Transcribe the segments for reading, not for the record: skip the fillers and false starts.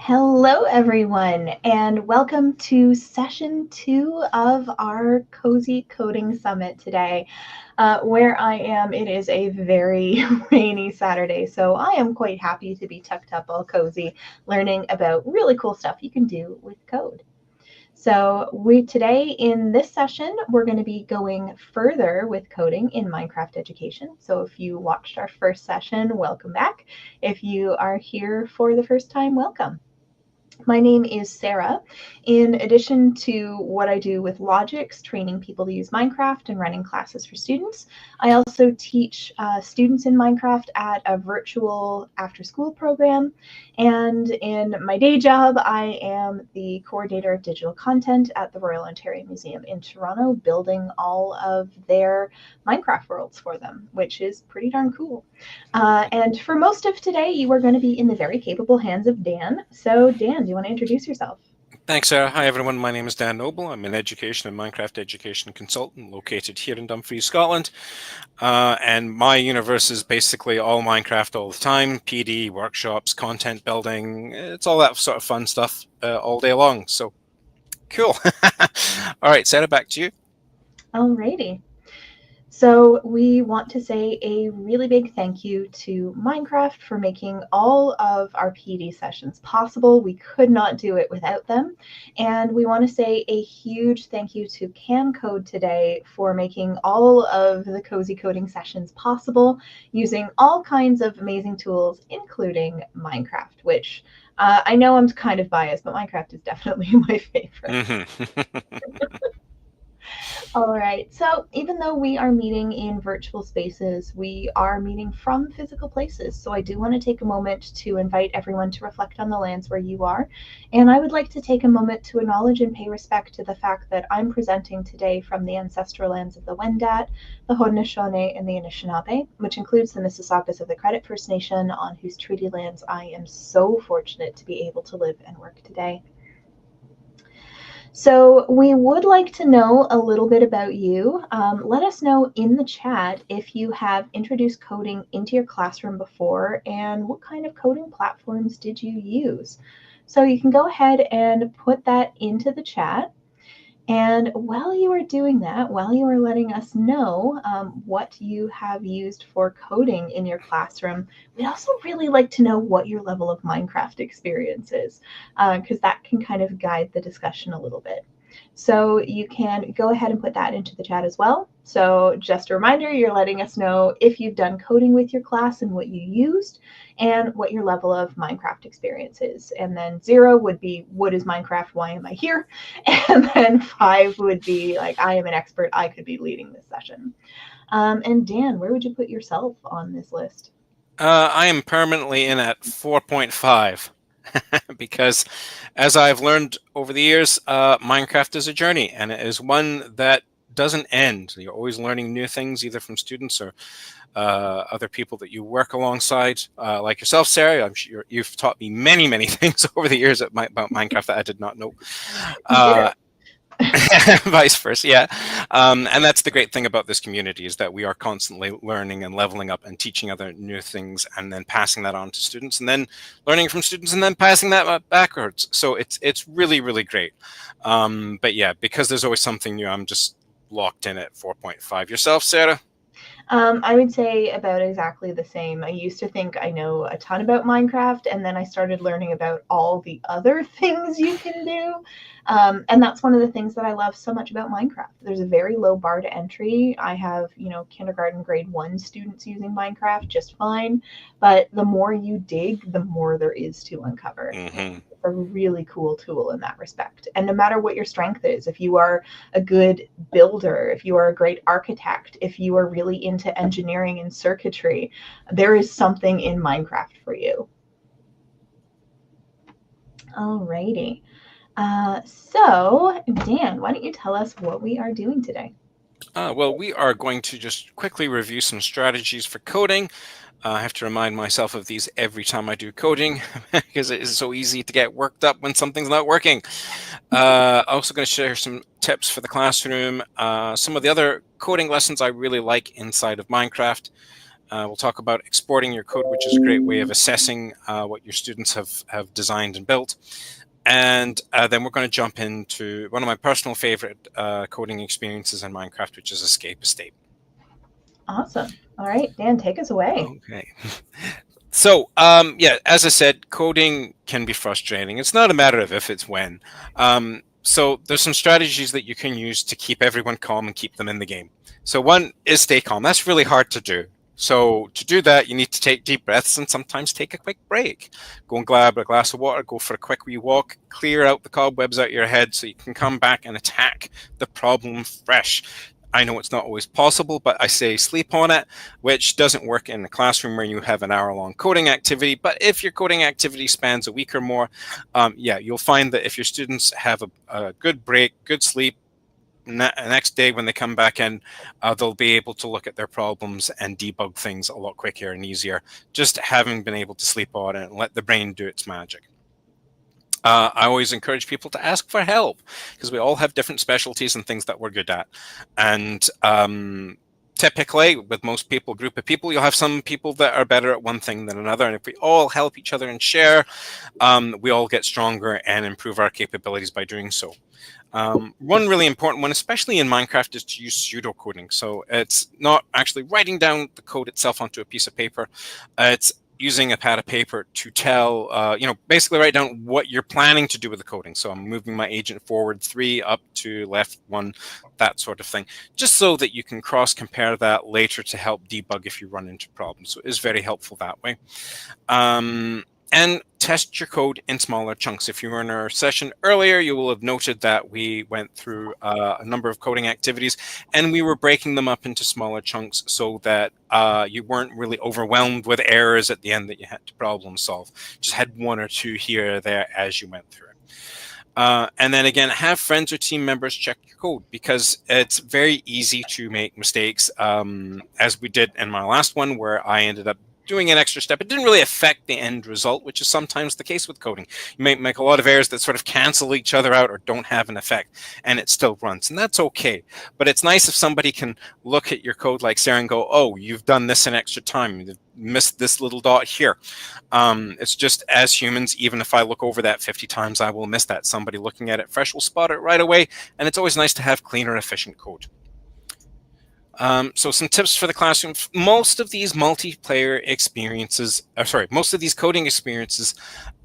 Hello, everyone, and welcome to session 2 of our Cozy Coding Summit today. Where I am, it is a very rainy Saturday, so I am quite happy to be tucked up all cozy, learning about really cool stuff you can do with code. So today in this session, we're going to be going further with coding in Minecraft education. So if you watched our first session, welcome back. If you are here for the first time, welcome. My name is Sarah. In addition to what I do with Logix, training people to use Minecraft and running classes for students, I also teach students in Minecraft at a virtual after-school program. And in my day job, I am the coordinator of digital content at the Royal Ontario Museum in Toronto, building all of their Minecraft worlds for them, which is pretty darn cool. And for most of today, you are going to be in the very capable hands of Dan. So Dan, do you want to introduce yourself? Thanks, Sarah. Hi, everyone. My name is Dan Noble. I'm an education and Minecraft education consultant located here in Dumfries, Scotland. And my universe is basically all Minecraft all the time, PD, workshops, content building. It's all that sort of fun stuff all day long. So cool. All right, Sarah, back to you. Alrighty. So we want to say a really big thank you to Minecraft for making all of our PD sessions possible. We could not do it without them. And we want to say a huge thank you to CanCode today for making all of the cozy coding sessions possible using all kinds of amazing tools, including Minecraft, which I know I'm kind of biased, but Minecraft is definitely my favorite. All right, so even though we are meeting in virtual spaces, we are meeting from physical places. So I do want to take a moment to invite everyone to reflect on the lands where you are. And I would like to take a moment to acknowledge and pay respect to the fact that I'm presenting today from the ancestral lands of the Wendat, the Haudenosaunee, and the Anishinaabe, which includes the Mississaugas of the Credit First Nation, on whose treaty lands I am so fortunate to be able to live and work today. So we would like to know a little bit about you. Let us know in the chat if you have introduced coding into your classroom before and what kind of coding platforms did you use. So you can go ahead and put that into the chat. And while you are doing that, while you are letting us know what you have used for coding in your classroom, we'd also really like to know what your level of Minecraft experience is, because that can kind of guide the discussion a little bit. So you can go ahead and put that into the chat as well. So just a reminder, you're letting us know if you've done coding with your class and what you used, and what your level of Minecraft experience is. And then 0 would be, what is Minecraft? Why am I here? And then 5 would be like, I am an expert. I could be leading this session. And Dan, where would you put yourself on this list? I am permanently in at 4.5 because as I've learned over the years, Minecraft is a journey, and it is one that doesn't end. You're always learning new things, either from students or other people that you work alongside, like yourself, Sarah. I'm sure you've taught me many, many things over the years about Minecraft that I did not know. Vice versa, yeah. And that's the great thing about this community, is that we are constantly learning and leveling up and teaching other new things, and then passing that on to students, and then learning from students, and then passing that backwards. So it's really, really great. But yeah, because there's always something new, I'm just locked in at 4.5. Yourself, Sarah? I would say about exactly the same. I used to think I know a ton about Minecraft, and then I started learning about all the other things you can do. And that's one of the things that I love so much about Minecraft. There's a very low bar to entry. I have, kindergarten grade 1 students using Minecraft just fine. But the more you dig, the more there is to uncover. Mm-hmm. It's a really cool tool in that respect. And no matter what your strength is, if you are a good builder, if you are a great architect, if you are really into engineering and circuitry, there is something in Minecraft for you. Alrighty. So, Dan, why don't you tell us what we are doing today? Well, we are going to just quickly review some strategies for coding. I have to remind myself of these every time I do coding because it is so easy to get worked up when something's not working. Also going to share some tips for the classroom, some of the other coding lessons I really like inside of Minecraft, We'll talk about exporting your code, which is a great way of assessing what your students have designed and built. And then we're going to jump into one of my personal favorite coding experiences in Minecraft, which is Escape Estate. Awesome. All right, Dan, take us away. Okay. So, yeah, as I said, coding can be frustrating. It's not a matter of if, it's when. So there's some strategies that you can use to keep everyone calm and keep them in the game. So one is stay calm. That's really hard to do. So to do that, you need to take deep breaths and sometimes take a quick break. Go and grab a glass of water, go for a quick wee walk, clear out the cobwebs out of your head so you can come back and attack the problem fresh. I know it's not always possible, but I say sleep on it, which doesn't work in the classroom where you have an hour-long coding activity. But if your coding activity spans a week or more, yeah, you'll find that if your students have a good break, good sleep, next day when they come back in, they'll be able to look at their problems and debug things a lot quicker and easier, just having been able to sleep on it and let the brain do its magic. I always encourage people to ask for help because we all have different specialties and things that we're good at. And typically, with most people, group of people, you'll have some people that are better at one thing than another. And if we all help each other and share, we all get stronger and improve our capabilities by doing so. One really important one, especially in Minecraft, is to use pseudocoding. So it's not actually writing down the code itself onto a piece of paper. It's using a pad of paper to tell, basically write down what you're planning to do with the coding. So I'm moving my agent forward 3, up to left 1, that sort of thing, just so that you can cross-compare that later to help debug if you run into problems. So it is very helpful that way. And test your code in smaller chunks. If you were in our session earlier, you will have noted that we went through a number of coding activities and we were breaking them up into smaller chunks so that you weren't really overwhelmed with errors at the end that you had to problem solve. Just had 1 or 2 here or there as you went through it. And then again, have friends or team members check your code because it's very easy to make mistakes, as we did in my last one where I ended up doing an extra step. It didn't really affect the end result, which is sometimes the case with coding. You may make a lot of errors that sort of cancel each other out or don't have an effect, and it still runs, and that's okay. But it's nice if somebody can look at your code like Sarah and go, oh, you've done this in extra time. You've missed this little dot here. It's just as humans, even if I look over that 50 times, I will miss that. Somebody looking at it fresh will spot it right away, and it's always nice to have cleaner, efficient code. So some tips for the classroom. Most of these multiplayer experiences, most of these coding experiences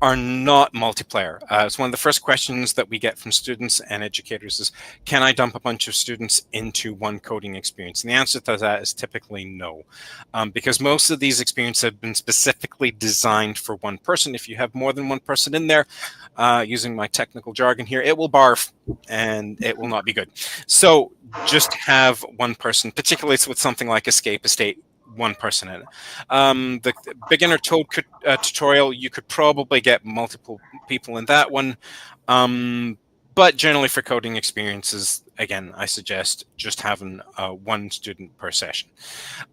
are not multiplayer. It's one of the first questions that we get from students and educators is, can I dump a bunch of students into one coding experience? And the answer to that is typically no, because most of these experiences have been specifically designed for one person. If you have more than one person in there, using my technical jargon here, it will barf and it will not be good. So just have one person, particularly with something like Escape Estate, one person in it. The beginner code tutorial, you could probably get multiple people in that one. But generally for coding experiences, again, I suggest just having one student per session.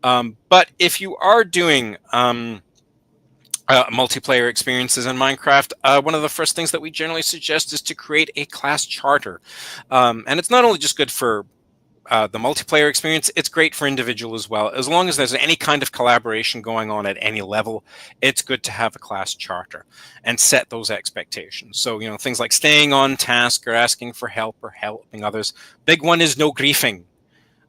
But if you are doing multiplayer experiences in Minecraft, one of the first things that we generally suggest is to create a class charter. And it's not only just good for the multiplayer experience, it's great for individual as well. As long as there's any kind of collaboration going on at any level, it's good to have a class charter and set those expectations. So, things like staying on task or asking for help or helping others. Big one is no griefing.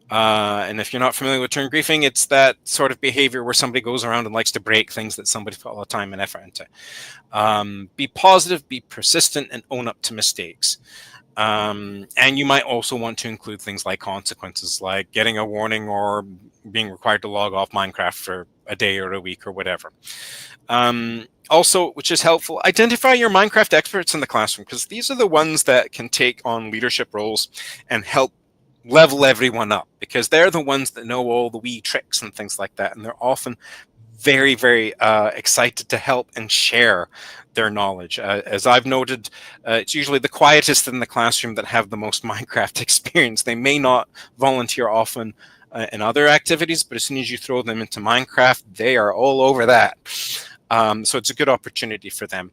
And if you're not familiar with term griefing, it's that sort of behavior where somebody goes around and likes to break things that somebody put a lot of time and effort into. Be positive, be persistent, and own up to mistakes. And you might also want to include things like consequences, like getting a warning or being required to log off Minecraft for a day or a week or whatever. Also, which is helpful, identify your Minecraft experts in the classroom, because these are the ones that can take on leadership roles and help level everyone up, because they're the ones that know all the wee tricks and things like that. And they're often very, very excited to help and share their knowledge. As I've noted, it's usually the quietest in the classroom that have the most Minecraft experience. They may not volunteer often in other activities, but as soon as you throw them into Minecraft, they are all over that. So it's a good opportunity for them.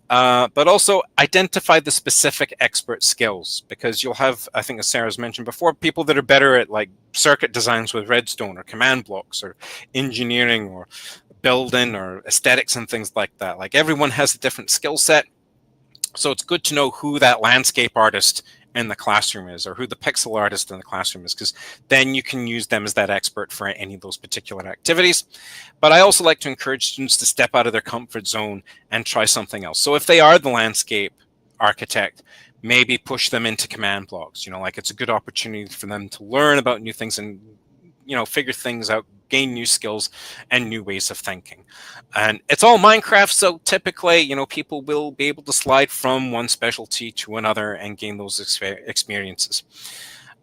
But also identify the specific expert skills, because you'll have, I think as Sarah's mentioned before, people that are better at like circuit designs with redstone or command blocks or engineering or building or aesthetics and things like that. Like everyone has a different skill set. So it's good to know who that landscape artist in the classroom is, or who the pixel artist in the classroom is, because then you can use them as that expert for any of those particular activities. But I also like to encourage students to step out of their comfort zone and try something else. So if they are the landscape architect, maybe push them into command blocks. Like it's a good opportunity for them to learn about new things and figure things out, gain new skills and new ways of thinking. And it's all Minecraft, so typically, people will be able to slide from one specialty to another and gain those experiences.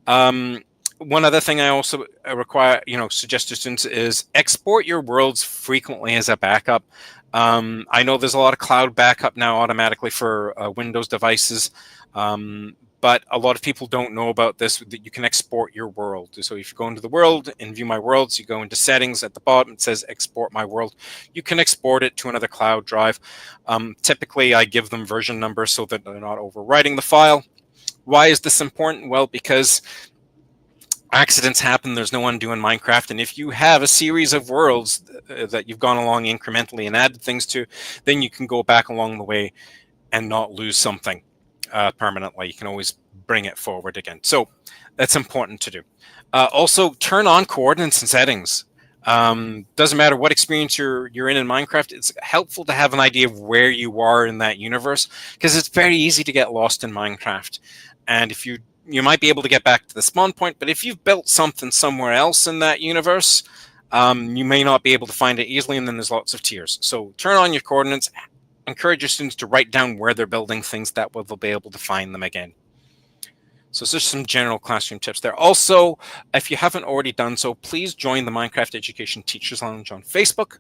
One other thing I also suggest to students is export your worlds frequently as a backup. I know there's a lot of cloud backup now automatically for Windows devices. But a lot of people don't know about this, that you can export your world. So if you go into the world and view my worlds, you go into settings at the bottom, it says export my world. You can export it to another cloud drive. Typically, I give them version numbers so that they're not overwriting the file. Why is this important? Well, because accidents happen. There's no undo in Minecraft. And if you have a series of worlds that you've gone along incrementally and added things to, then you can go back along the way and not lose something permanently. You can always bring it forward again. So that's important to do. Also, turn on coordinates and settings. Doesn't matter what experience you're in Minecraft, it's helpful to have an idea of where you are in that universe, because it's very easy to get lost in Minecraft. And if you might be able to get back to the spawn point, but if you've built something somewhere else in that universe, you may not be able to find it easily, and then there's lots of tiers. So turn on your coordinates, encourage your students to write down where they're building things, that way they'll be able to find them again. So it's just some general classroom tips there. Also, if you haven't already done so, please join the Minecraft Education Teachers Lounge on Facebook.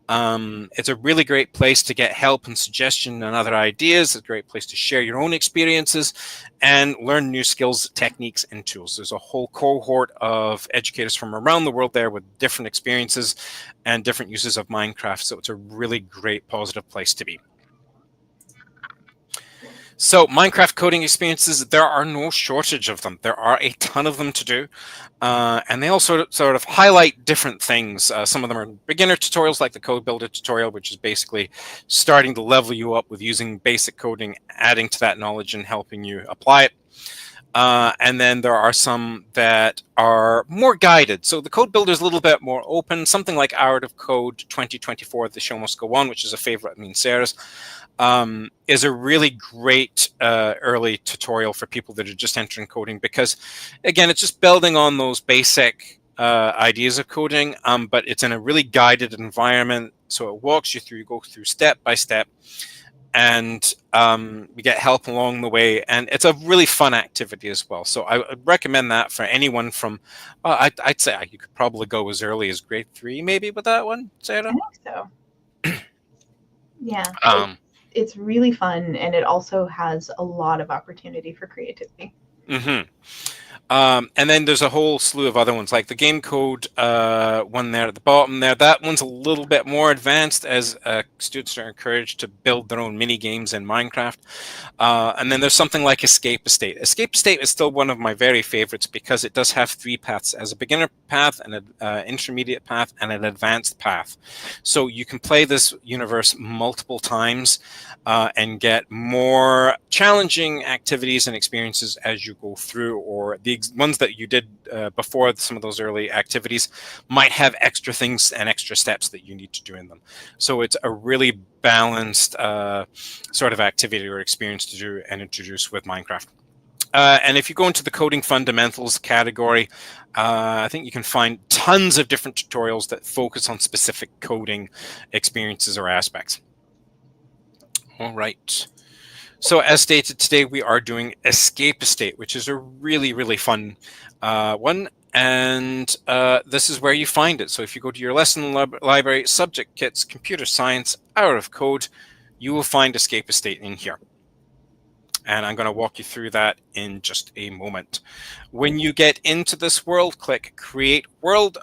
It's a really great place to get help and suggestion and other ideas. It's a great place to share your own experiences and learn new skills, techniques, and tools. There's a whole cohort of educators from around the world there with different experiences and different uses of Minecraft. So it's a really great, positive place to be. So Minecraft coding experiences, there are no shortage of them. There are a ton of them to do. And they all sort of highlight different things. Some of them are beginner tutorials like the Code Builder tutorial, which is basically starting to level you up with using basic coding, adding to that knowledge and helping you apply it. And then there are some that are more guided. So the Code Builder is a little bit more open. Something like Art of Code 2024, The Show Must Go On, which is a favorite of me and Sarah's, is a really great early tutorial for people that are just entering coding, because, again, it's just building on those basic ideas of coding, but it's in a really guided environment. So it walks you through, you go through step by step, and we get help along the way, and it's a really fun activity as well. So I would recommend that for anyone from, I'd say you could probably go as early as grade 3 maybe with that one, Sarah? I think so. Yeah, it's really fun, and it also has a lot of opportunity for creativity. Mm-hmm. And then there's a whole slew of other ones, like the game code one there at the bottom there. That one's a little bit more advanced, as students are encouraged to build their own mini games in Minecraft. And then there's something like Escape Estate. Escape Estate is still one of my very favorites, because it does have 3 paths: as a beginner path, an intermediate path, and an advanced path. So you can play this universe multiple times and get more challenging activities and experiences as you go through, or the ones that you did before some of those early activities might have extra things and extra steps that you need to do in them. So it's a really balanced sort of activity or experience to do and introduce with Minecraft. And if you go into the coding fundamentals category, I think you can find tons of different tutorials that focus on specific coding experiences or aspects. All right. So as stated, today we are doing Escape Estate, which is a really, really fun one. And this is where you find it. So if you go to your lesson library, subject kits, computer science, Art of Code, you will find Escape Estate in here. And I'm going to walk you through that in just a moment. When you get into this world, click Create World.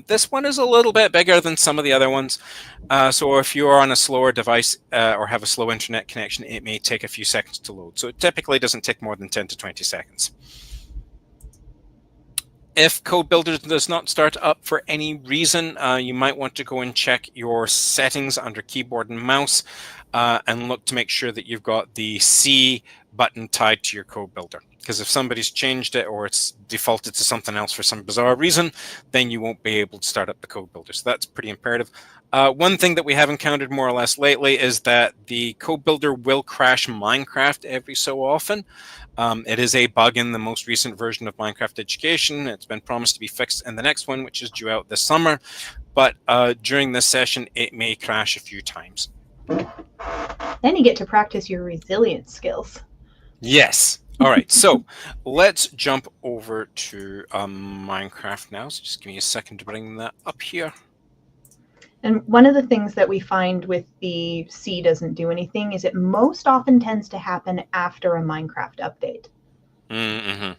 This one is a little bit bigger than some of the other ones. So if you're on a slower device or have a slow internet connection, it may take a few seconds to load. So it typically doesn't take more than 10 to 20 seconds. If Code Builder does not start up for any reason, you might want to go and check your settings under keyboard and mouse and look to make sure that you've got the C button tied to your Code Builder. Because if somebody's changed it or it's defaulted to something else for some bizarre reason, then you won't be able to start up the Code Builder. So that's pretty imperative. One thing that we have encountered more or less lately is that the Code Builder will crash Minecraft every so often. It is a bug in the most recent version of Minecraft Education. It's been promised to be fixed in the next one, which is due out this summer. But during this session, it may crash a few times. Then you get to practice your resilience skills. Yes. All right. So let's jump over to Minecraft now. So just give me a second to bring that up here. And one of the things that we find with the C doesn't do anything is it most often tends to happen after a Minecraft update. Mm-hmm.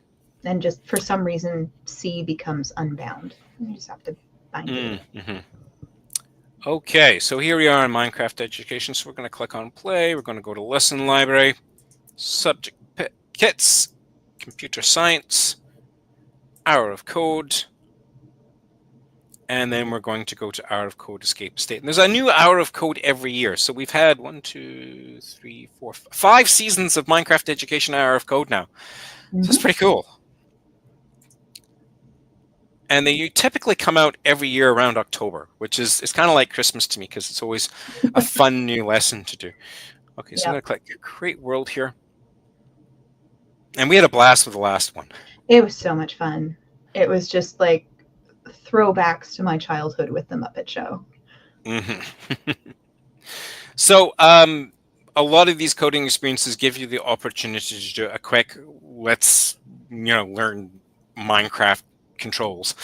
And just for some reason, C becomes unbound. You just have to bind it. Mm-hmm. Okay, so here we are in Minecraft Education. So we're going to click on Play. We're going to go to Lesson Library, Subject Kits, Computer Science, Hour of Code. And then we're going to go to Hour of Code Escape State. And there's a new Hour of Code every year. So we've had 5 seasons of Minecraft Education Hour of Code now. So it's pretty cool. And they typically come out every year around October, which is kind of like Christmas to me because it's always a fun new lesson to do. Okay, so I'm going to click Create World here. And we had a blast with the last one. It was so much fun. It was just like throwbacks to my childhood with the Muppet Show. Mm-hmm. So a lot of these coding experiences give you the opportunity to do a quick, let's learn Minecraft controls.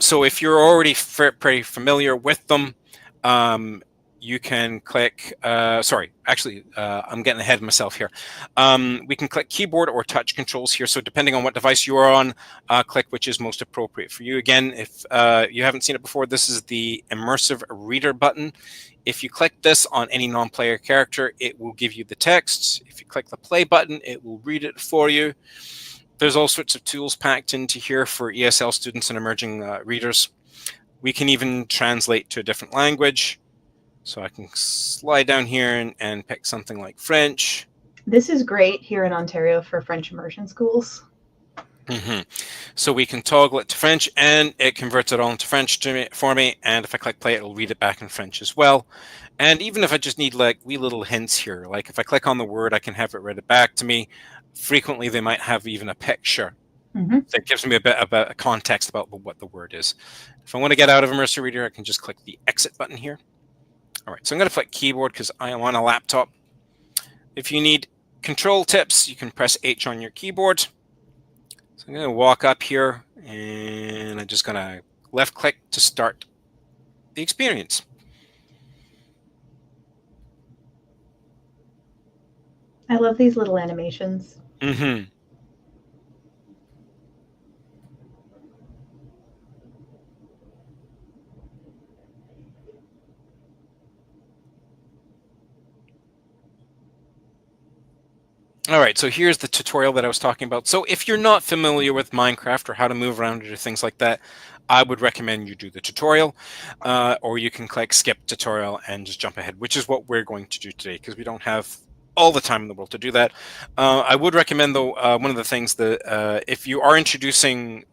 So if you're already pretty familiar with them, you can click, I'm getting ahead of myself here. We can click keyboard or touch controls here. So depending on what device you are on, click which is most appropriate for you. Again, if you haven't seen it before, this is the immersive reader button. If you click this on any non-player character, it will give you the text. If you click the play button, it will read it for you. There's all sorts of tools packed into here for ESL students and emerging readers. We can even translate to a different language. So I can slide down here and pick something like French. This is great here in Ontario for French immersion schools. Mm-hmm. So we can toggle it to French and it converts it all into French for me. And if I click play, it'll read it back in French as well. And even if I just need like wee little hints here, like if I click on the word, I can have it read it back to me. Frequently, they might have even a picture that gives me a bit of a context about what the word is. If I want to get out of Immersive Reader, I can just click the exit button here. All right, so I'm going to click keyboard because I am on a laptop. If you need control tips, you can press H on your keyboard. So I'm going to walk up here and I'm just going to left click to start the experience. I love these little animations. Mm-hmm. All right, so here's the tutorial that I was talking about. So if you're not familiar with Minecraft or how to move around or things like that, I would recommend you do the tutorial, or you can click skip tutorial and just jump ahead, which is what we're going to do today because we don't have all the time in the world to do that. I would recommend, though, one of the things that if you are introducing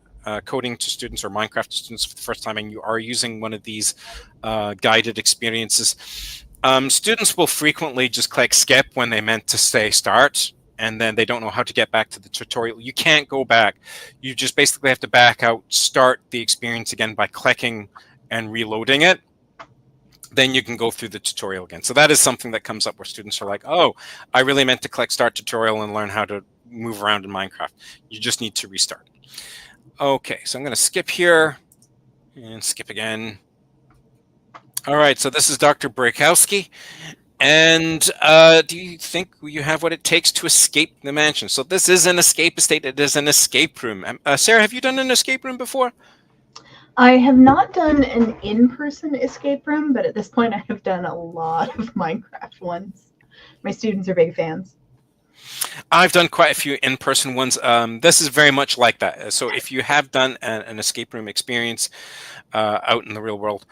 coding to students or Minecraft to students for the first time and you are using one of these guided experiences, students will frequently just click skip when they meant to say start, and then they don't know how to get back to the tutorial. You can't go back. You just basically have to back out, start the experience again by clicking and reloading it. Then you can go through the tutorial again. So that is something that comes up where students are like, oh, I really meant to click start tutorial and learn how to move around in Minecraft. You just need to restart. Okay, so I'm going to skip here and skip again. All right, so this is Dr. Brakowski. And do you think you have what it takes to escape the mansion? So this is an escape estate. It is an escape room. Sarah, have you done an escape room before? I have not done an in-person escape room, but at this point I have done a lot of Minecraft ones. My students are big fans. I've done quite a few in-person ones. This is very much like that. So if you have done an escape room experience out in the real world,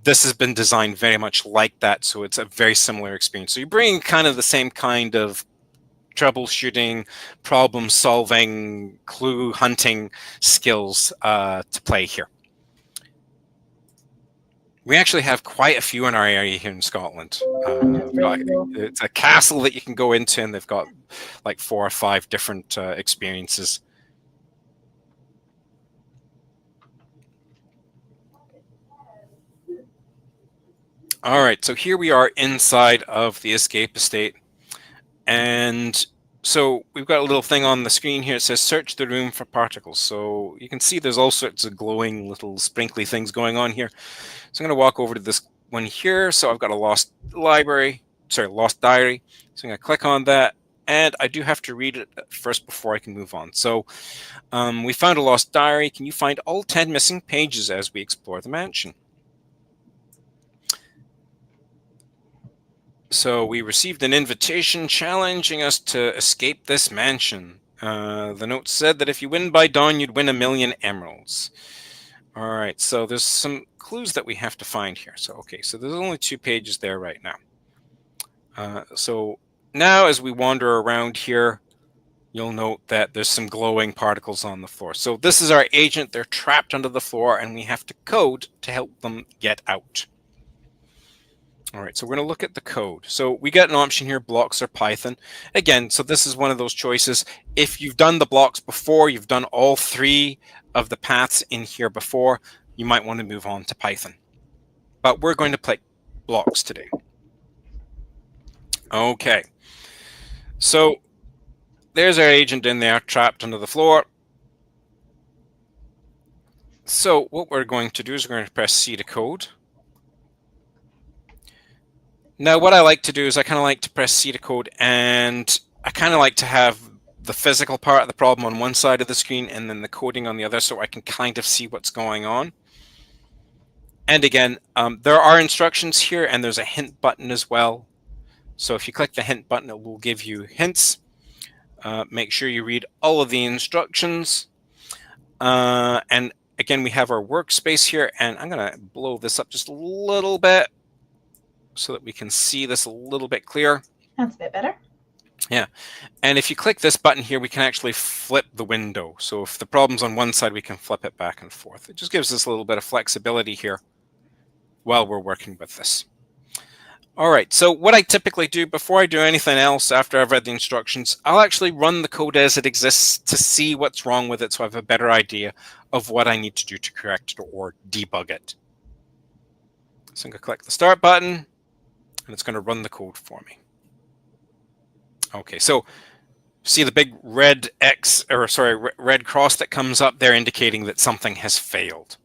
this has been designed very much like that. So it's a very similar experience. So you're bringing kind of the same kind of troubleshooting, problem solving, clue hunting skills to play here. We actually have quite a few in our area here in Scotland. It's a castle that you can go into, and they've got like 4 or 5 different experiences. All right, so here we are inside of the escape estate. And so we've got a little thing on the screen here. It says search the room for particles. So you can see there's all sorts of glowing little sprinkly things going on here. So I'm going to walk over to this one here. So I've got a lost diary. So I'm going to click on that. And I do have to read it first before I can move on. So we found a lost diary. Can you find all 10 missing pages as we explore the mansion? So we received an invitation challenging us to escape this mansion. The note said that if you win by dawn, you'd win 1 million emeralds. All right, so there's some clues that we have to find here. So, okay, so there's only 2 pages there right now. So now as we wander around here, you'll note that there's some glowing particles on the floor. So this is our agent. They're trapped under the floor, and we have to code to help them get out. All right, so we're going to look at the code. So we got an option here, blocks or Python. Again, so this is one of those choices. If you've done the blocks before, you've done all 3 of the paths in here before, you might want to move on to Python. But we're going to play blocks today. Okay, so there's our agent in there, trapped under the floor. So what we're going to do is we're going to press C to code. Now, what I like to do is I kind of like to press C to code, and I kind of like to have the physical part of the problem on one side of the screen and then the coding on the other, so I can kind of see what's going on. And again, there are instructions here, and there's a hint button as well. So if you click the hint button, it will give you hints. Make sure you read all of the instructions. And again, we have our workspace here, and I'm going to blow this up just a little bit so that we can see this a little bit clearer. That's a bit better. Yeah, and if you click this button here, we can actually flip the window. So if the problem's on one side, we can flip it back and forth. It just gives us a little bit of flexibility here while we're working with this. All right, so what I typically do before I do anything else after I've read the instructions, I'll actually run the code as it exists to see what's wrong with it so I have a better idea of what I need to do to correct it or debug it. So I'm going to click the start button, and it's going to run the code for me. Okay, so see the big red X, or sorry, red cross that comes up there indicating that something has failed.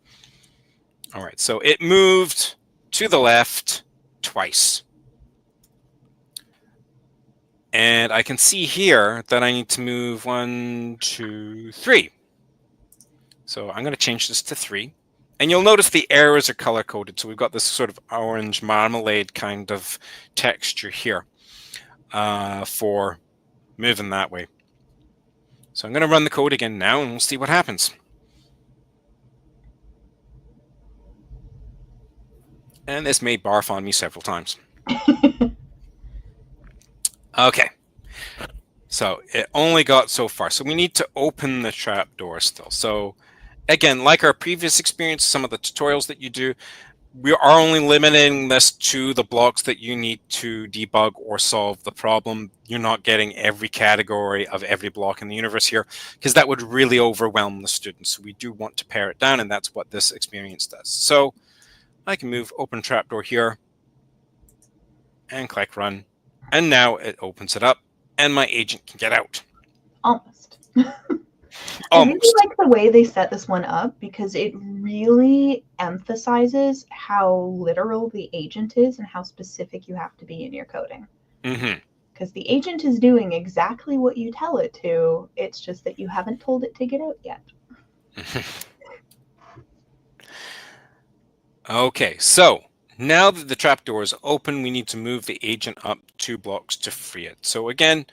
All right, so it moved to the left twice. And I can see here that I need to move 1, 2, 3. So I'm going to change this to 3. And you'll notice the arrows are color-coded. So we've got this sort of orange marmalade kind of texture here for moving that way. So I'm going to run the code again now, and we'll see what happens. And this may barf on me several times. Okay. So it only got so far. So we need to open the trapdoor still. So again, like our previous experience, some of the tutorials that you do, we are only limiting this to the blocks that you need to debug or solve the problem. You're not getting every category of every block in the universe here, because that would really overwhelm the students. So we do want to pare it down, and that's what this experience does. So I can move open trapdoor here and click run. And now it opens it up, and my agent can get out. Almost. I really Almost. like the way they set this one up because it really emphasizes how literal the agent is and how specific you have to be in your coding. Mm-hmm. Because the agent is doing exactly what you tell it to, it's just that you haven't told it to get out yet. Okay, so now that the trapdoor is open, we need to move the agent up 2 blocks to free it. So again,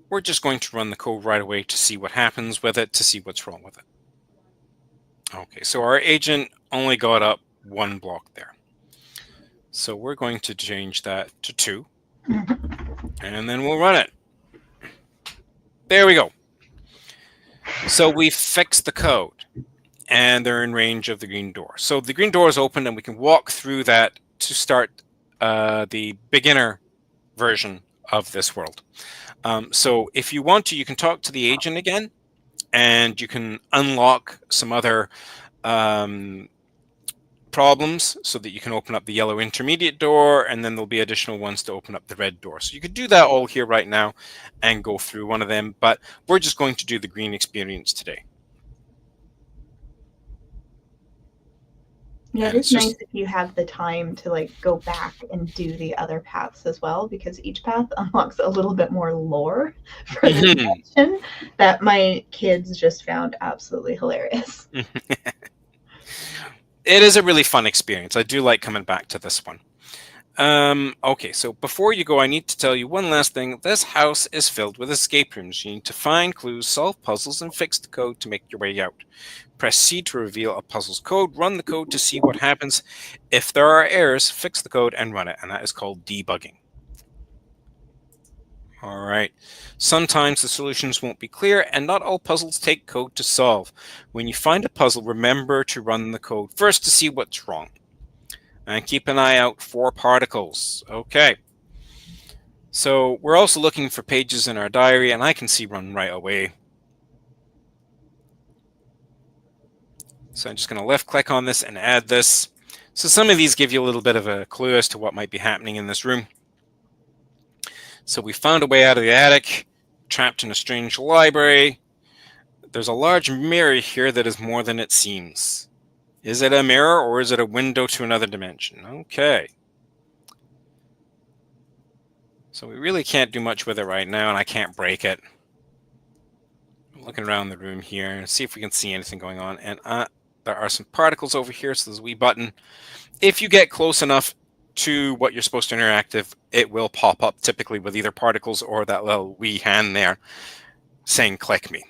we're just going to run the code right away to see what happens with it, to see what's wrong with it. Okay, so our agent only got up 1 block there. So we're going to change that to 2, and then we'll run it. There we go. So we fixed the code, and they're in range of the green door. So the green door is open, and we can walk through that to start the beginner version of this world. So if you want to, you can talk to the agent again, and you can unlock some other problems so that you can open up the yellow intermediate door, and then there'll be additional ones to open up the red door. So you could do that all here right now and go through one of them, but we're just going to do the green experience today. Yeah, And it is nice if you have the time to like go back and do the other paths as well, because each path unlocks a little bit more lore for the dimension that my kids just found absolutely hilarious. It is a really fun experience. I do like coming back to this one. Okay, so before you go, I need to tell you one last thing. This house is filled with escape rooms. You need to find clues, solve puzzles, and fix the code to make your way out. Press C to reveal a puzzle's code. Run the code to see what happens. If there are errors, fix the code and run it, and that is called debugging. All right. Sometimes the solutions won't be clear, and not all puzzles take code to solve. When you find a puzzle, remember to run the code first to see what's wrong. And keep an eye out for particles. Okay. So we're also looking for pages in our diary, and I can see one right away. So I'm just going to left click on this and add this. So some of these give you a little bit of a clue as to what might be happening in this room. So we found a way out of the attic, trapped in a strange library. There's a large mirror here that is more than it seems. Is it a mirror or is it a window to another dimension? Okay. So we really can't do much with it right now, and I can't break it. I'm looking around the room here and see if we can see anything going on. And there are some particles over here, so there's a wee button. If you get close enough to what you're supposed to interact with, it will pop up typically with either particles or that little wee hand there saying click me.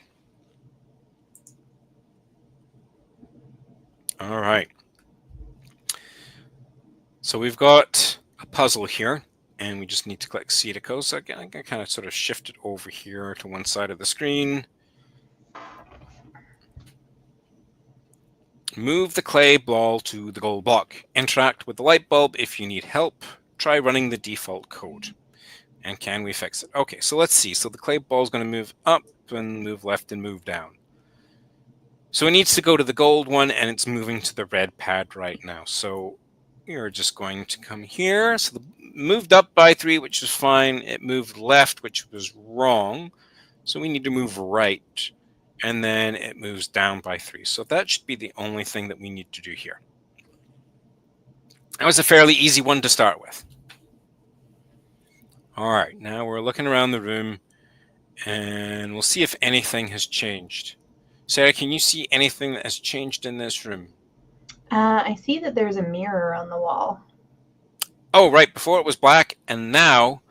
All right. So we've got a puzzle here, and we just need to click C to code. So again, I can kind of sort of shift it over here to one side of the screen. Move the clay ball to the gold block. Interact with the light bulb if you need help. Try running the default code. And can we fix it? Okay, so let's see. So the clay ball is going to move up and move left and move down. So it needs to go to the gold one, and it's moving to the red pad right now. So we're just going to come here. So it moved up by 3, which is fine. It moved left, which was wrong. So we need to move right. And then it moves down by 3. So that should be the only thing that we need to do here. That was a fairly easy one to start with. All right, now we're looking around the room, and we'll see if anything has changed. Sarah, can you see anything that has changed in this room? I see that there's a mirror on the wall. Oh, right, before it was black, and now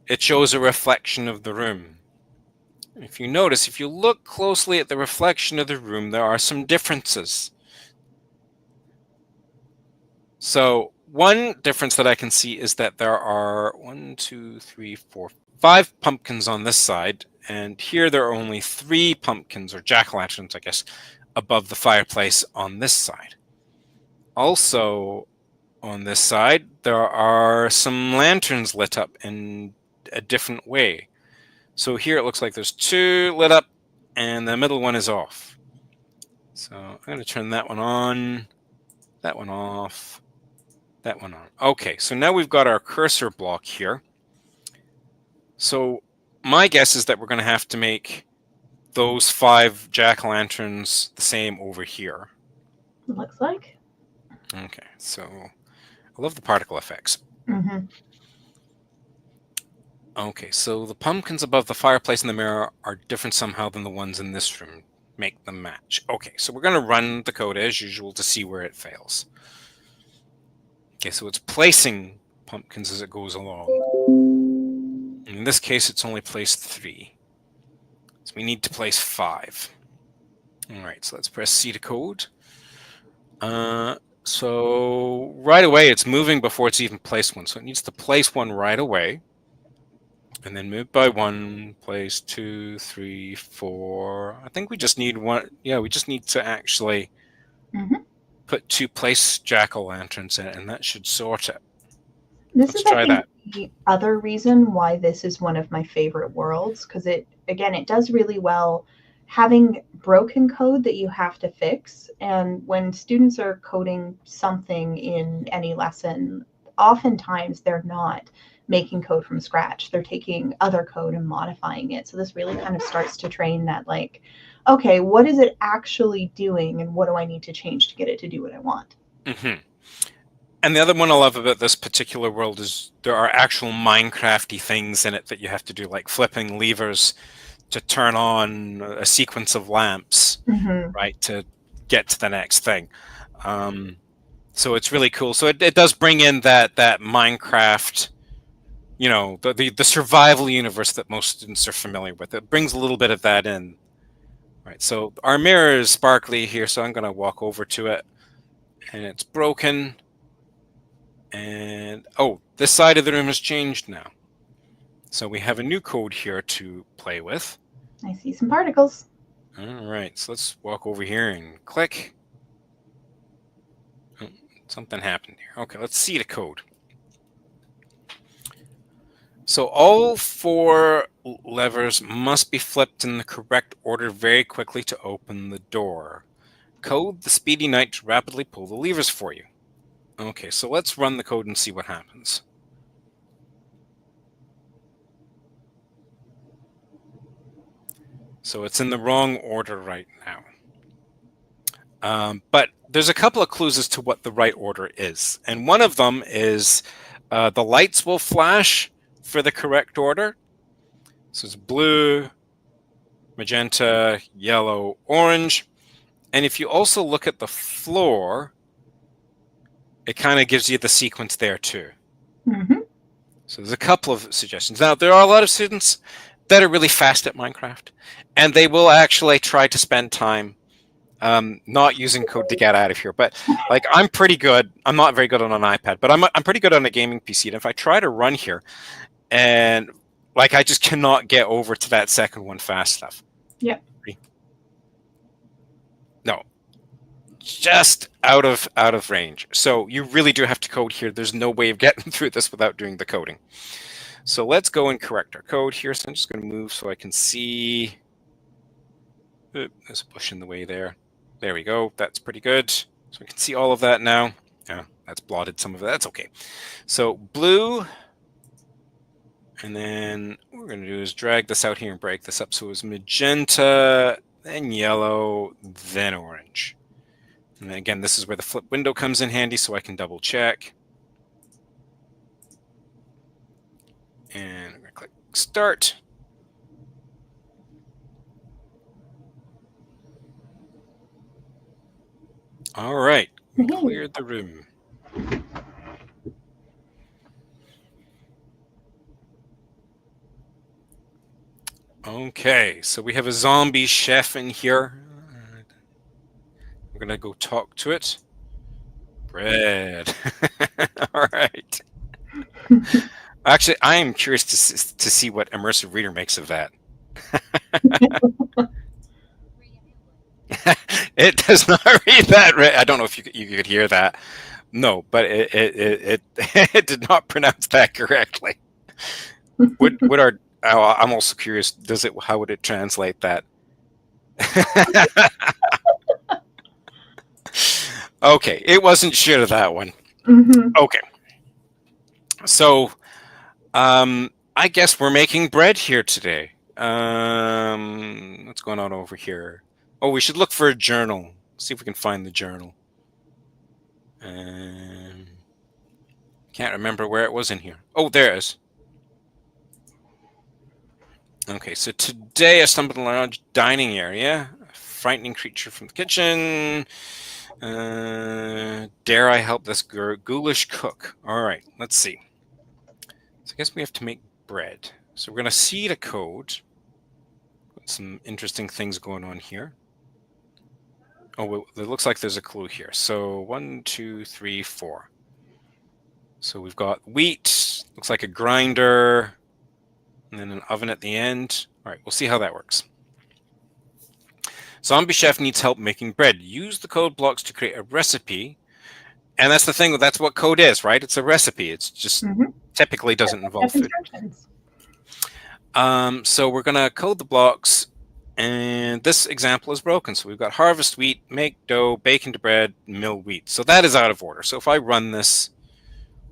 it shows a reflection of the room. If you notice, if you look closely at the reflection of the room, there are some differences. So one difference that I can see is that there are 5 pumpkins on this side, and here there are only 3 pumpkins, or jack-o'-lanterns, I guess, above the fireplace on this side. Also, on this side, there are some lanterns lit up in a different way. So here it looks like there's 2 lit up, and the middle one is off. So I'm going to turn that one on, that one off, that one on. Okay, so now we've got our cursor block here. So my guess is that we're going to have to make those 5 jack-o'-lanterns the same over here. Looks like. Okay, so I love the particle effects. Mm-hmm. Okay, so the pumpkins above the fireplace and the mirror are different somehow than the ones in this room. Make them match. Okay, so we're going to run the code as usual to see where it fails. Okay, so it's placing pumpkins as it goes along. In this case, it's only placed 3. So we need to place 5. All right, so let's press C to code. So right away, it's moving before it's even placed one. So it needs to place one right away. And then move by 1, place 2, 3, 4. I think we just need 1. Yeah, we just need to actually put 2 place jack-o'-lanterns in it, and that should sort it. This Let's is, try I think, the other reason why this is one of my favorite worlds, because it does really well having broken code that you have to fix. And when students are coding something in any lesson, oftentimes they're not making code from scratch. They're taking other code and modifying it. So this really kind of starts to train that, like, okay, what is it actually doing and what do I need to change to get it to do what I want? Mm-hmm. And the other one I love about this particular world is there are actual Minecrafty things in it that you have to do, like flipping levers to turn on a sequence of lamps, right, to get to the next thing. So it's really cool. So it does bring in that Minecraft, you know, the survival universe that most students are familiar with. It brings a little bit of that in. Right, so our mirror is sparkly here, so I'm going to walk over to it, and it's broken. And, oh, this side of the room has changed now. So we have a new code here to play with. I see some particles. All right, so let's walk over here and click. Oh, something happened here. Okay, let's see the code. So all 4 levers must be flipped in the correct order very quickly to open the door. Code the Speedy Knight to rapidly pull the levers for you. Okay, so let's run the code and see what happens. So it's in the wrong order right now. But there's a couple of clues as to what the right order is. And one of them is the lights will flash for the correct order. So it's blue, magenta, yellow, orange. And if you also look at the floor, it kind of gives you the sequence there too. So there's a couple of suggestions. Now, there are a lot of students that are really fast at Minecraft, and they will actually try to spend time not using code to get out of here. But like, I'm pretty good. I'm not very good on an iPad, but I'm pretty good on a gaming PC. And if I try to run here, and like, I just cannot get over to that second one fast enough. Yep. No, just out of range. So you really do have to code here. There's no way of getting through this without doing the coding. So let's go and correct our code here. So I'm just going to move so I can see. There's a bush in the way there. There we go. That's pretty good. So we can see all of that now. That's blotted some of it. That's okay. So blue. And then what we're going to do is drag this out here and break this up. So it's magenta, then yellow, then orange. And then again, this is where the flip window comes in handy, so I can double check. And I'm going to click start. All right, cleared the room. Okay, so we have a zombie chef in here. We're going to go talk to it. Bread. All right. Actually, I am curious to see what Immersive Reader makes of that. It does not read that. I don't know if you could hear that. No, but it did not pronounce that correctly. Would our I'm also curious. How would it translate that? Okay, it wasn't sure of that one. Okay, so I guess we're making bread here today. What's going on over here? Oh, we should look for a journal. See if we can find the journal. Can't remember where it was in here. Oh, there it is. Okay, so today I stumbled on a large dining area. A frightening creature from the kitchen. Dare I help this ghoulish cook? All right, let's see. So I guess we have to make bread. So we're going to seed a code. Some interesting things going on here. Oh, well, it looks like there's a clue here. So 1, 2, 3, 4. So we've got wheat, looks like a grinder, and then an oven at the end. All right, we'll see how that works. Zombie Chef needs help making bread. Use the code blocks to create a recipe. And that's the thing, that's what code is, right? It's a recipe. It's just typically doesn't involve food. So we're going to code the blocks, and this example is broken. So we've got harvest wheat, make dough, bake into bread, mill wheat. So that is out of order. So if I run this,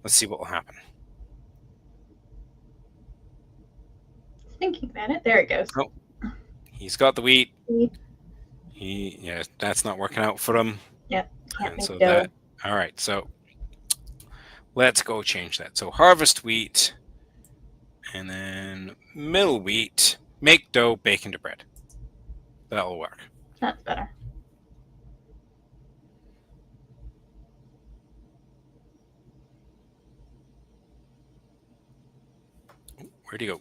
let's see what will happen. Thinking about it. There it goes. Oh, he's got the wheat. Yeah, that's not working out for him. Yep. Can't make so dough. that. All right. So let's go change that. So harvest wheat, and then mill wheat, make dough, bake into bread. That'll work. That's better. Where'd he go?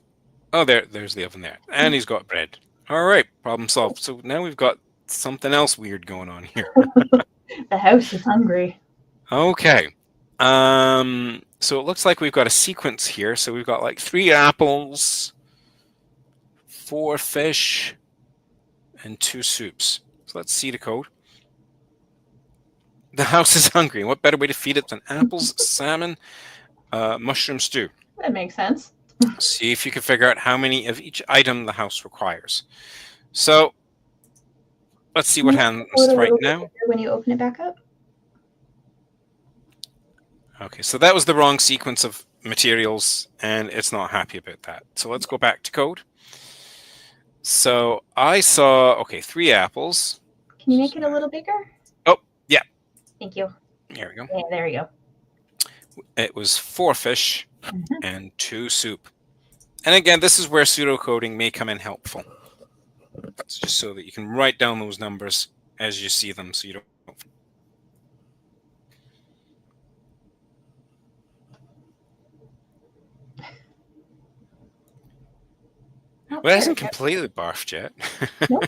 Oh, there's the oven there. And he's got bread. All right, problem solved. So now we've got something else weird going on here. The house is hungry. Okay. So it looks like we've got a sequence here. So we've got like 3 apples, 4 fish, and 2 soups. So let's see the code. The house is hungry. What better way to feed it than apples, salmon, mushroom stew? That makes sense. See if you can figure out how many of each item the house requires. So let's see what happens right now. When you open it back up. Okay, so that was the wrong sequence of materials, and it's not happy about that. So let's go back to code. So I saw, okay, 3 apples. Can you make it a little bigger? Oh, yeah. Thank you. There we go. Yeah, there we go. It was 4 fish and 2 soup. And again, this is where pseudocoding may come in helpful. It's just so that you can write down those numbers as you see them, so you don't. Well, it hasn't completely barfed yet. Nope.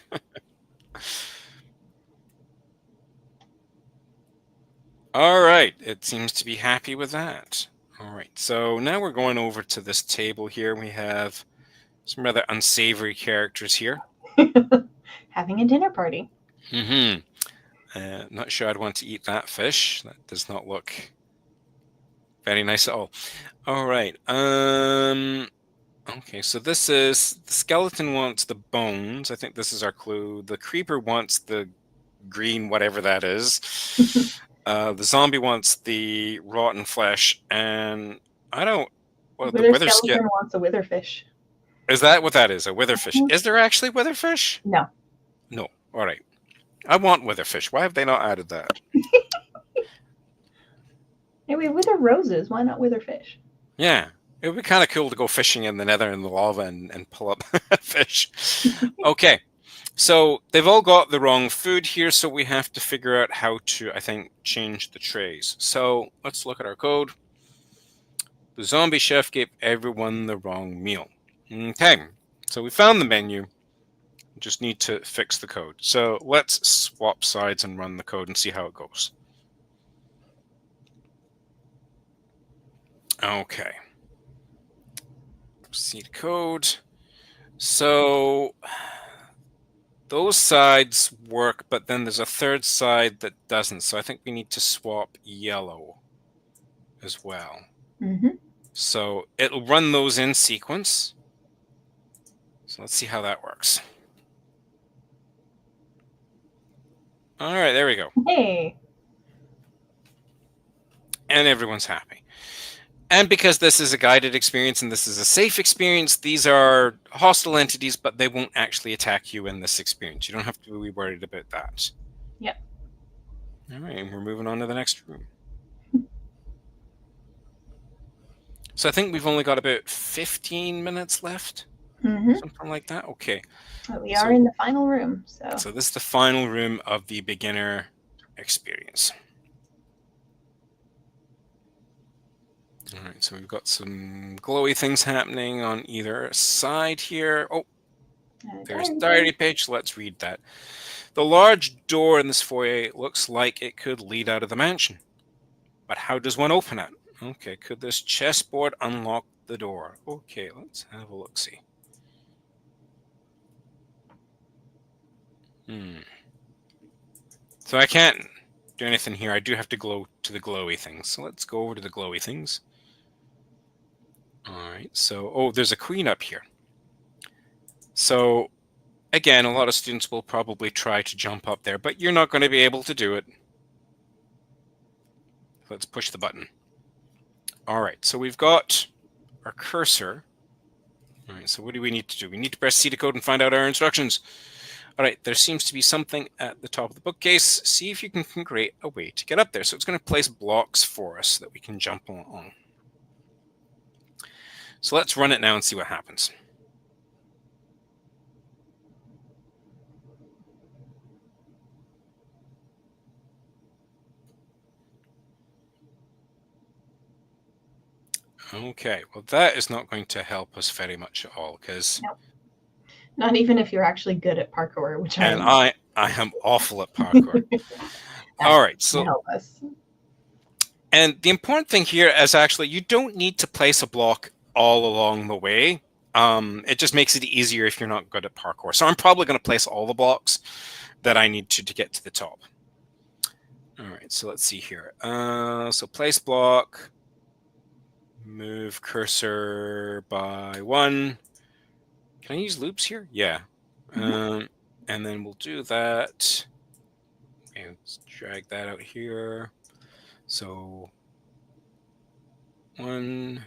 All right, it seems to be happy with that. All right, so now we're going over to this table here. We have some rather unsavory characters here. Having a dinner party. Not sure I'd want to eat that fish. That does not look very nice at all. All right. Okay, so this is the skeleton wants the bones. I think this is our clue. The creeper wants the green, whatever that is. The zombie wants the rotten flesh, and I don't. Well, the wither skeleton wants a witherfish. Is that what that is? A witherfish? Is there actually witherfish? No. No. All right. I want witherfish. Why have they not added that? Hey, we wither roses. Why not witherfish? Yeah. It would be kind of cool to go fishing in the nether in the lava and pull up fish. Okay. So they've all got the wrong food here, so we have to figure out how to, I think, change the trays. So let's look at our code. The zombie chef gave everyone the wrong meal. Okay. So we found the menu. Just need to fix the code. So let's swap sides and run the code and see how it goes. Okay. Seed code. So those sides work, but then there's a third side that doesn't. So I think we need to swap yellow as well. So it'll run those in sequence. So let's see how that works. All right, there we go. Hey. And everyone's happy. And because this is a guided experience and this is a safe experience, these are hostile entities, but they won't actually attack you in this experience. You don't have to be worried about that. Yep. All right, and we're moving on to the next room. So I think we've only got about 15 minutes left, something like that. Okay. But we are in the final room, So this is the final room of the beginner experience. All right, so we've got some glowy things happening on either side here. Oh, there's the diary page. Let's read that. The large door in this foyer looks like it could lead out of the mansion. But how does one open it? Okay, could this chessboard unlock the door? Okay, let's have a look-see. So I can't do anything here. I do have to go to the glowy things. So let's go over to the glowy things. All right, so, there's a queen up here. So, again, a lot of students will probably try to jump up there, but you're not going to be able to do it. Let's push the button. All right, so we've got our cursor. All right, so what do we need to do? We need to press C to code and find out our instructions. All right, there seems to be something at the top of the bookcase. See if you can create a way to get up there. So it's going to place blocks for us that we can jump along. So let's run it now and see what happens. Okay, well, that is not going to help us very much at all, because... No. Not even if you're actually good at parkour, which I am. And I am awful at parkour. All right, so... help us. And the important thing here is actually you don't need to place a block all along the way. It just makes it easier if you're not good at parkour. So I'm probably going to place all the blocks that I need to get to the top. All right, so let's see here. So place block, move cursor by 1. Can I use loops here? Yeah. And then we'll do that. Okay, let's drag that out here. So 1,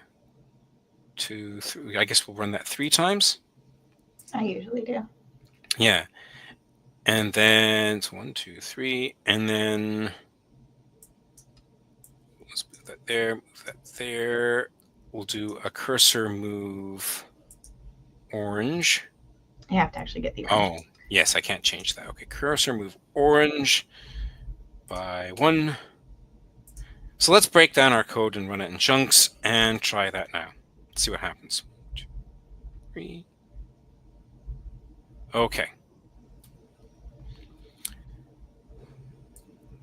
2, 3. I guess we'll run that 3 times. I usually do. Yeah. And then it's 1, 2, 3. And then let's move that there, move that there. We'll do a cursor move orange. You have to actually get the orange. Oh, yes, I can't change that. Okay, cursor move orange by 1. So let's break down our code and run it in chunks and try that now. Let's see what happens. 1, 2, 3. Okay.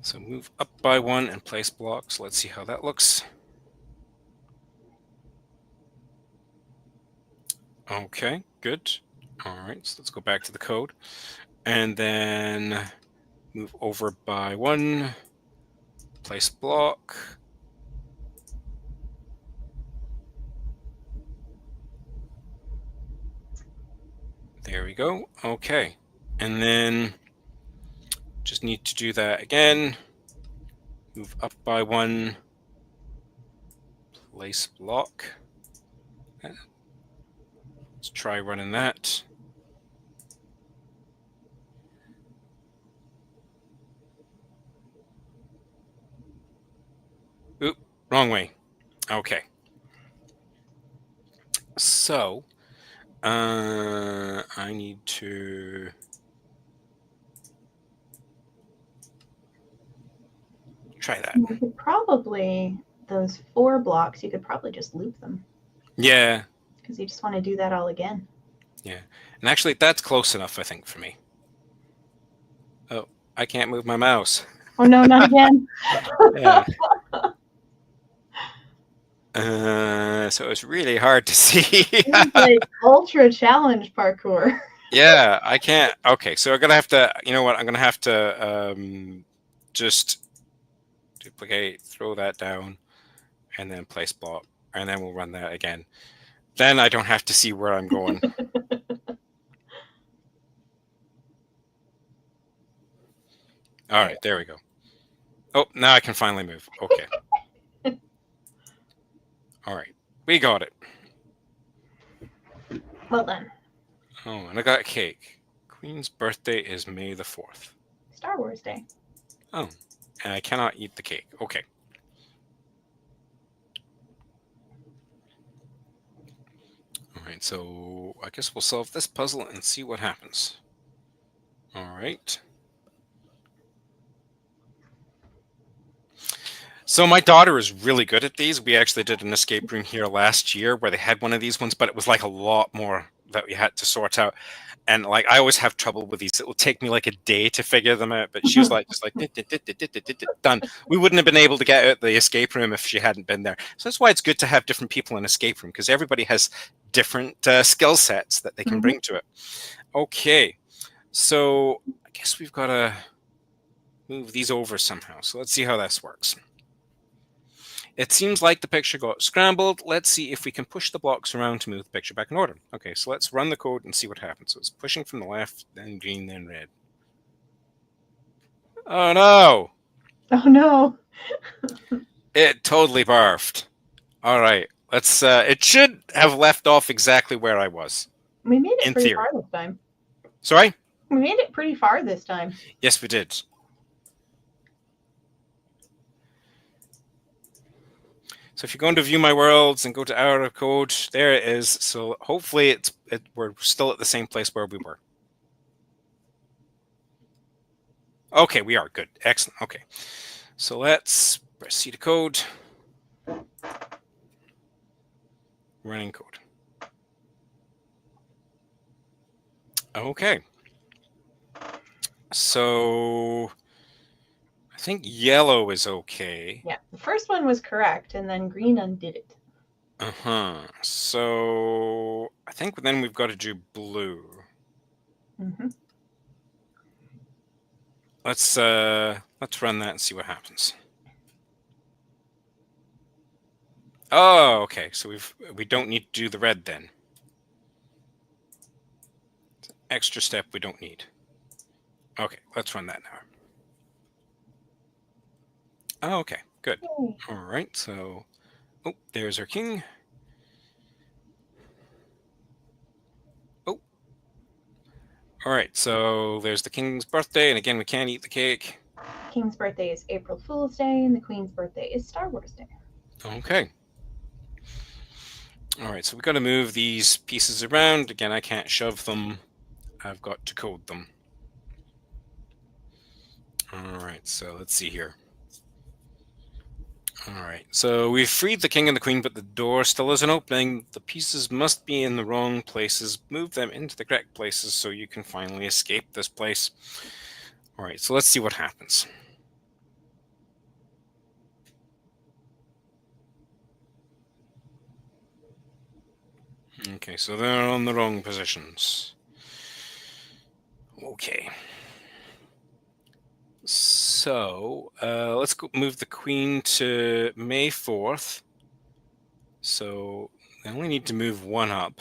So move up by 1 and place blocks. Let's see how that looks. Okay, good. All right, so let's go back to the code. And then move over by 1, place block. There we go. Okay. And then just need to do that again. Move up by 1, place block. Let's try running that. Oop, wrong way. Okay. So, I need to... try that. You could probably, those 4 blocks, you could probably just loop them. Yeah. Because you just want to do that all again. Yeah. And actually, that's close enough, I think, for me. Oh, I can't move my mouse. Oh, no, not again. Yeah. So it's really hard to see. It's like ultra challenge parkour. Yeah, I can't. Okay, so I'm going to have to, you know what? I'm going to have to just duplicate, throw that down, and then place block, and then we'll run that again. Then I don't have to see where I'm going. All right, there we go. Oh, now I can finally move. Okay. All right. We got it. Well done. Oh, and I got a cake. Queen's birthday is May the 4th. Star Wars Day. Oh, and I cannot eat the cake. Okay. All right, so I guess we'll solve this puzzle and see what happens. All right. So my daughter is really good at these. We actually did an escape room here last year where they had one of these ones, but it was like a lot more that we had to sort out. And like I always have trouble with these. It will take me like a day to figure them out. But she was like, just like done. We wouldn't have been able to get out the escape room if she hadn't been there. So that's why it's good to have different people in escape room, because everybody has different skill sets that they can bring to it. Okay, so I guess we've got to move these over somehow. So let's see how this works. It seems like the picture got scrambled. Let's see if we can push the blocks around to move the picture back in order. Okay, so let's run the code and see what happens. So it's pushing from the left, then green, then red. Oh no! Oh no! It totally barfed. All right, let's. It should have left off exactly where I was. We made it In pretty theory. far this time. Sorry? We made it pretty far this time. Yes, we did. So if you go into View My Worlds and go to Hour of Code, there it is. So hopefully we're still at the same place where we were. Okay, we are. Good. Excellent. Okay. So let's press C to code. Running code. Okay. So I think yellow is okay. Yeah, the first one was correct, and then green undid it. So I think then we've got to do blue. Let's run that and see what happens. Oh, okay. So we don't need to do the red then. Extra step we don't need. Okay, let's run that now. Oh, okay, good. All right, so there's our king. Oh, all right. So there's the king's birthday, and again, we can't eat the cake. The king's birthday is April Fool's Day, and the queen's birthday is Star Wars Day. Okay. All right, so we've got to move these pieces around. Again, I can't shove them. I've got to code them. All right, so let's see here. All right, so we've freed the king and the queen, but the door still isn't opening. The pieces must be in the wrong places. Move them into the correct places so you can finally escape this place. All right, so let's see what happens. Okay, so they're on the wrong positions. Okay. So let's go move the queen to May 4th. So they only need to move one up.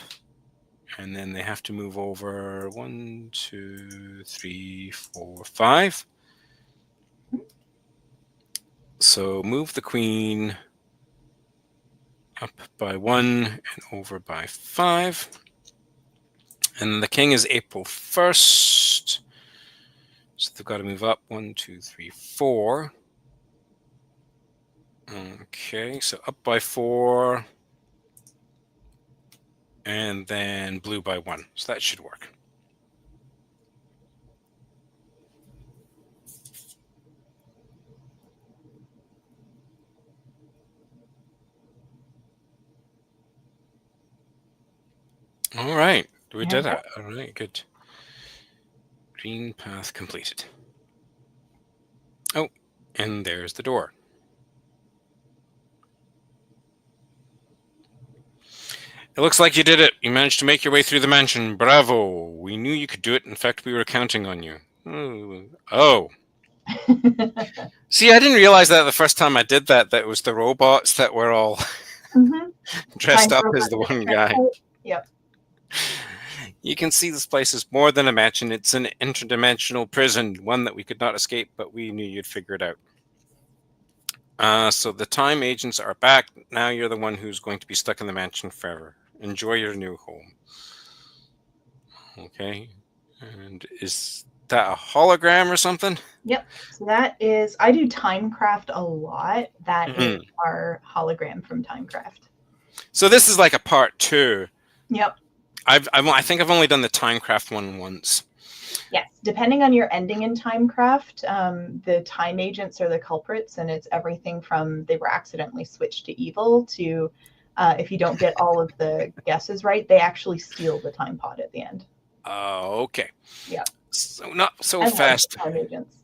And then they have to move over 1, 2, 3, 4, 5. So move the queen up by 1 and over by 5. And the king is April 1st. So they've got to move up 1, 2, 3, 4. Okay, so up by 4. And then blue by 1. So that should work. All right, we did it. All right, good. Green path completed. Oh, and there's the door. It looks like you did it. You managed to make your way through the mansion. Bravo. We knew you could do it. In fact, we were counting on you. Oh. See, I didn't realize that the first time I did that it was the robots that were all dressed up as the one guy. Yep. You can see this place is more than a mansion. It's an interdimensional prison, one that we could not escape, but we knew you'd figure it out. So the time agents are back. Now you're the one who's going to be stuck in the mansion forever. Enjoy your new home. Okay. And is that a hologram or something? Yep. So that is, I do Timecraft a lot. That is Mhm. our hologram from Timecraft. So this is like a part 2. Yep. I think I've only done the Timecraft one once. Yes. Depending on your ending in Timecraft, the time agents are the culprits, and it's everything from they were accidentally switched to evil to if you don't get all of the guesses right, they actually steal the time pod at the end. Okay. Yeah. So not so I love the fast. time agents.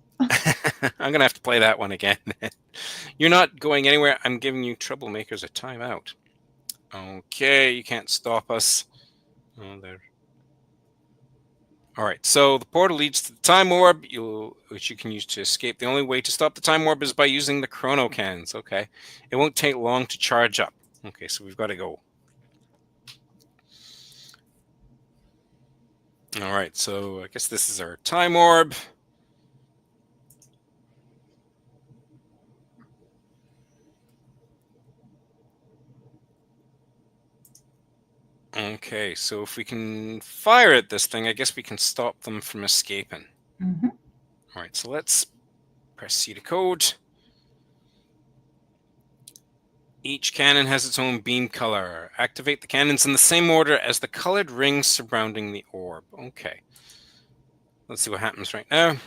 I'm gonna have to play that one again. You're not going anywhere. I'm giving you troublemakers a timeout. Okay, you can't stop us. Oh, there. All right, so the portal leads to the time orb, which you can use to escape. The only way to stop the time orb is by using the chrono cannons. Okay, it won't take long to charge up. Okay, so we've got to go. All right, so I guess this is our time orb. Okay, so if we can fire at this thing, I guess we can stop them from escaping. Mm-hmm. All right, so let's press C to code. Each cannon has its own beam color. Activate the cannons in the same order as the colored rings surrounding the orb. Okay. Let's see what happens right now.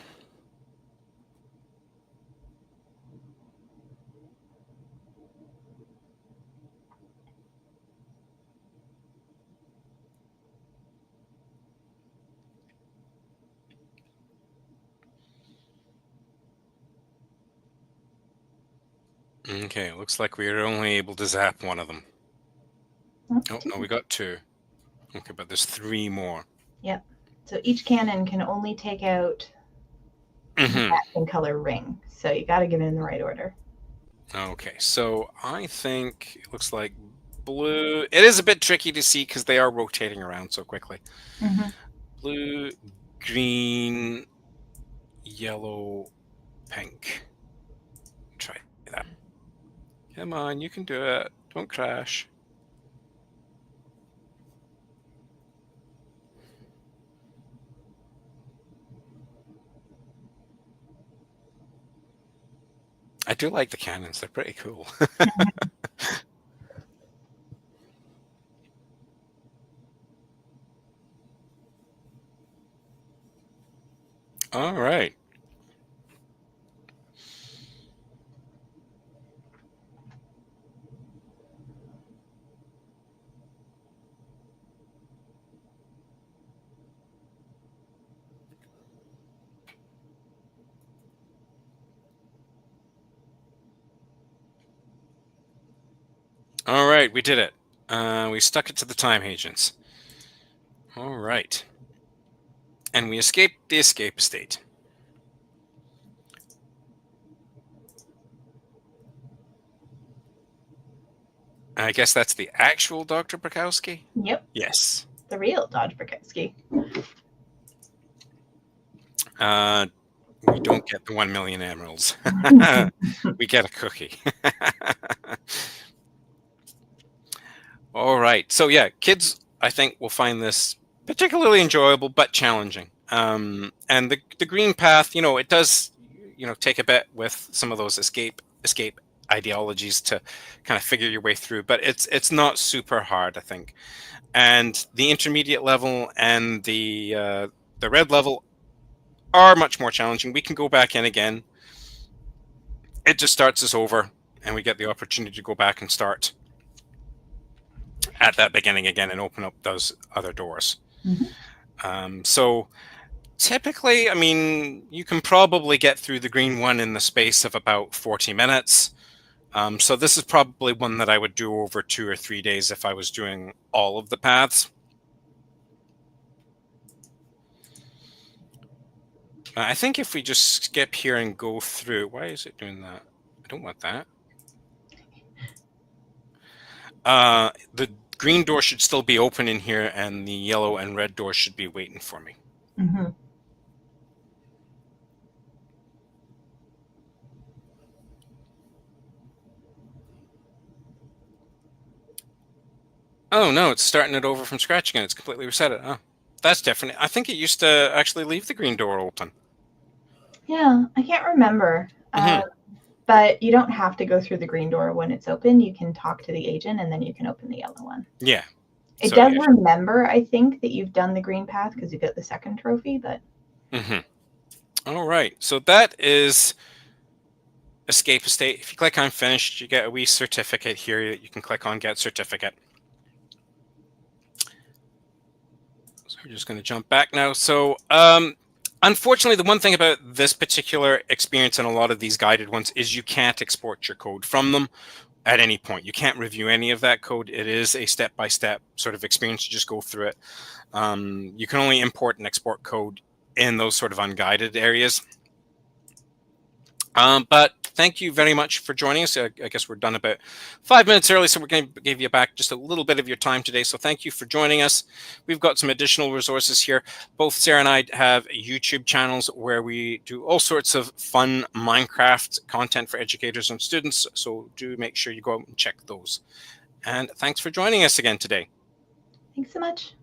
Okay, looks like we are only able to zap one of them. Oh, no, we got 2. Okay, but there's 3 more. Yep. So each cannon can only take out the matching color ring. So you got to get it in the right order. Okay, so I think it looks like blue. It is a bit tricky to see because they are rotating around so quickly. Mm-hmm. Blue, green, yellow, pink. Try that. Come on, you can do it. Don't crash. I do like the cannons. They're pretty cool. All right. All right, we did it. We stuck it to the time agents. All right. And we escaped the escape estate. I guess that's the actual Dr. Bukowski? Yep. Yes. The real Dodge Bukowski. We don't get the 1 million emeralds. We get a cookie. All right. So yeah, kids, I think, will find this particularly enjoyable but challenging. And the green path, it does, take a bit with some of those escape ideologies to kind of figure your way through, but it's not super hard, I think. And the intermediate level and the red level are much more challenging. We can go back in again. It just starts us over, and we get the opportunity to go back and start at that beginning again and open up those other doors. Mm-hmm. So typically, I mean, you can probably get through the green one in the space of about 40 minutes. So this is probably one that I would do over 2 or 3 days if I was doing all of the paths. I think if we just skip here and go through, why is it doing that? I don't want that. The green door should still be open in here, and the yellow and red door should be waiting for me. Mm-hmm. Oh no, it's starting it over from scratch again. It's completely reset it. Oh, that's different. I think it used to actually leave the green door open. Yeah, I can't remember. Hmm. But you don't have to go through the green door when it's open. You can talk to the agent and then you can open the yellow one. Yeah. It So does yeah. remember, I think, that you've done the green path because you got the second trophy, but Hmm. All right. So that is Escape Estate. If you click on Finished, you get a wee certificate here that you can click on Get Certificate. So we're just going to jump back now. So unfortunately, the one thing about this particular experience and a lot of these guided ones is you can't export your code from them at any point. You can't review any of that code. It is a step-by-step sort of experience. You just go through it. You can only import and export code in those sort of unguided areas. But thank you very much for joining us. I guess we're done about 5 minutes early, so we're going to give you back just a little bit of your time today. So thank you for joining us. We've got some additional resources here. Both Sarah and I have YouTube channels where we do all sorts of fun Minecraft content for educators and students. So do make sure you go out and check those. And thanks for joining us again today. thanks so much.